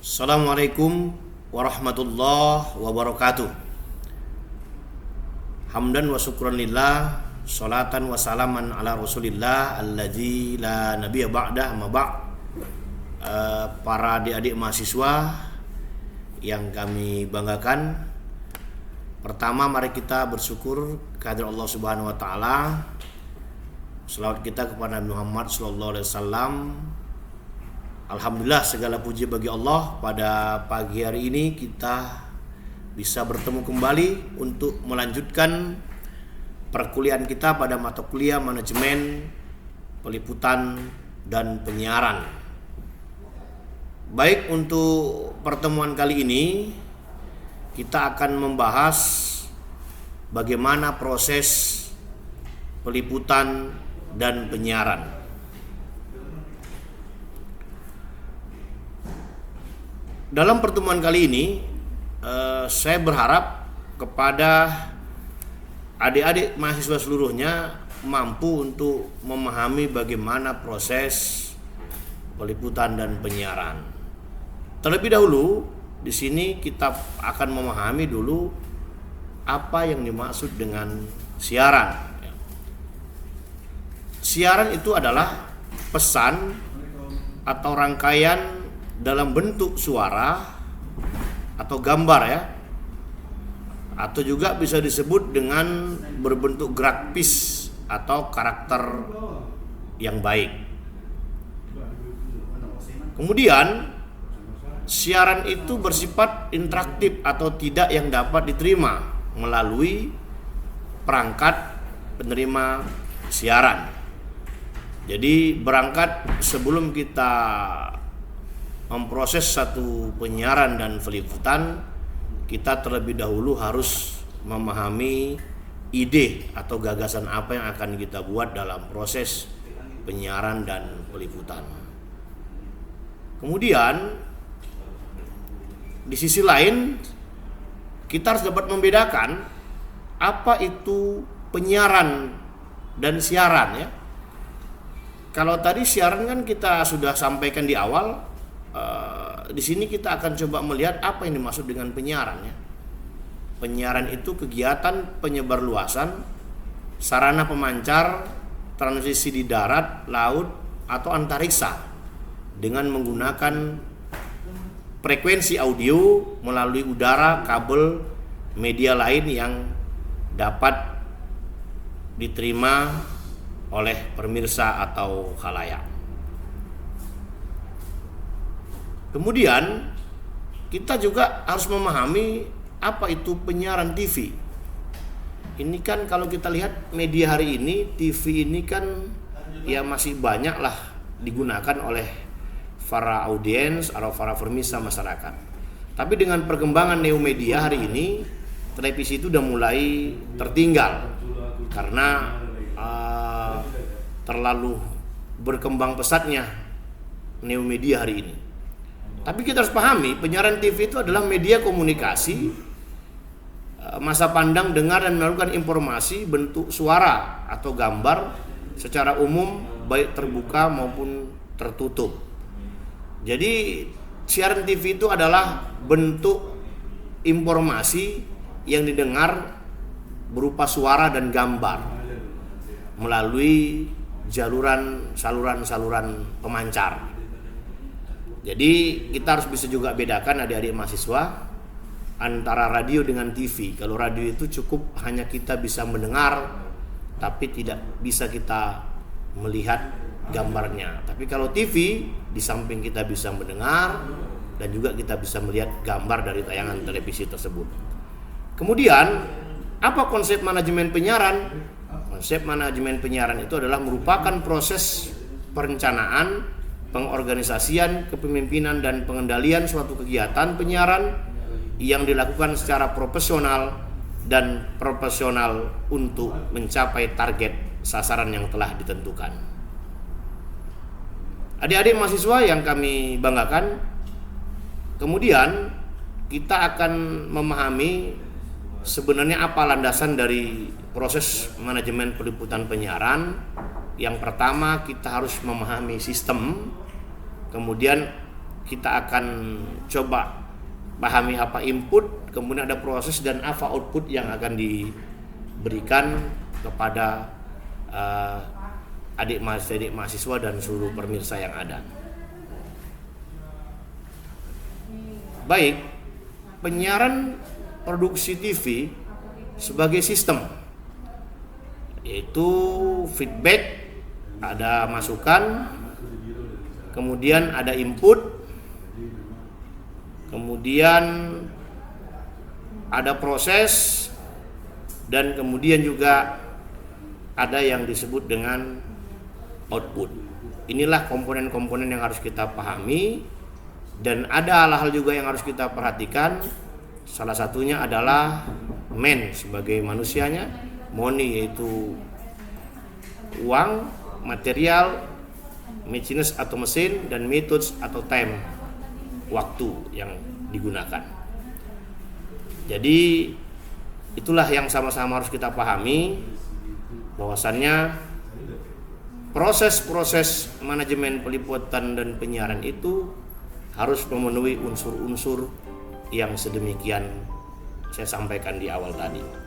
Assalamualaikum warahmatullahi wabarakatuh. Hamdan wa syukran lillah, salatan wa salaman ala rasulillah alladzi la nabiyya ba'dah, amma ba'. Para adik-adik mahasiswa yang kami banggakan, pertama mari kita bersyukur kehadirat Allah Subhanahu wa taala. Selawat kita kepada Nabi Muhammad sallallahu alaihi wasallam. Alhamdulillah, segala puji bagi Allah. Pada pagi hari ini kita bisa bertemu kembali untuk melanjutkan perkuliahan kita pada mata kuliah manajemen peliputan dan penyiaran. Baik, untuk pertemuan kali ini kita akan membahas bagaimana proses peliputan dan penyiaran. Dalam pertemuan kali ini, saya berharap kepada adik-adik mahasiswa seluruhnya mampu untuk memahami bagaimana proses peliputan dan penyiaran. Terlebih dahulu, di sini kita akan memahami dulu apa yang dimaksud dengan siaran. Siaran itu adalah pesan atau rangkaian dalam bentuk suara atau gambar ya, atau juga bisa disebut dengan berbentuk grafis atau karakter yang baik. Kemudian siaran itu bersifat interaktif atau tidak yang dapat diterima melalui perangkat penerima siaran. Jadi berangkat sebelum kita memproses satu penyiaran dan peliputan, kita terlebih dahulu harus memahami ide atau gagasan apa yang akan kita buat dalam proses penyiaran dan peliputan. Kemudian di sisi lain kita harus dapat membedakan apa itu penyiaran dan siaran ya. Kalau tadi siaran kan kita sudah sampaikan di awal. Di sini kita akan coba melihat apa yang dimaksud dengan penyiaran ya. Penyiaran itu kegiatan penyebarluasan sarana pemancar transmisi di darat, laut, atau antariksa dengan menggunakan frekuensi audio melalui udara, kabel, media lain yang dapat diterima oleh pemirsa atau khalayak. Kemudian kita juga harus memahami apa itu penyiaran TV. Ini kan kalau kita lihat media hari ini, TV ini kan ya masih banyak lah digunakan oleh para audiens atau para pemirsa masyarakat. Tapi dengan perkembangan neo media hari ini, televisi itu udah mulai tertinggal karena terlalu berkembang pesatnya neo media hari ini. Tapi kita harus pahami, penyiaran TV itu adalah media komunikasi, masa pandang, dengar, dan melakukan informasi bentuk suara atau gambar secara umum, baik terbuka maupun tertutup. Jadi siaran TV itu adalah bentuk informasi yang didengar berupa suara dan gambar melalui saluran-saluran pemancar. Jadi kita harus bisa juga bedakan adik-adik mahasiswa antara radio dengan TV. Kalau radio itu cukup hanya kita bisa mendengar, tapi tidak bisa kita melihat gambarnya. Tapi kalau TV, di samping kita bisa mendengar dan juga kita bisa melihat gambar dari tayangan televisi tersebut. Kemudian, apa konsep manajemen penyiaran? Konsep manajemen penyiaran itu adalah merupakan proses perencanaan, pengorganisasian, kepemimpinan, dan pengendalian suatu kegiatan penyiaran yang dilakukan secara profesional dan proporsional untuk mencapai target sasaran yang telah ditentukan. Adik-adik mahasiswa yang kami banggakan, kemudian kita akan memahami sebenarnya apa landasan dari proses manajemen peliputan penyiaran. Yang pertama, kita harus memahami sistem, kemudian kita akan coba pahami apa input, kemudian ada proses dan apa output yang akan diberikan kepada adik mahasiswa dan seluruh pemirsa yang ada. Baik, penyiaran produksi TV sebagai sistem, yaitu feedback, ada masukan, kemudian ada input, kemudian ada proses, dan kemudian juga ada yang disebut dengan output. Inilah komponen-komponen yang harus kita pahami, dan ada hal-hal juga yang harus kita perhatikan. Salah satunya adalah man sebagai manusianya, money yaitu uang, material, machines atau mesin, dan methods atau time, waktu yang digunakan. Jadi itulah yang sama-sama harus kita pahami, bahwasannya proses-proses manajemen peliputan dan penyiaran itu harus memenuhi unsur-unsur yang sedemikian saya sampaikan di awal tadi.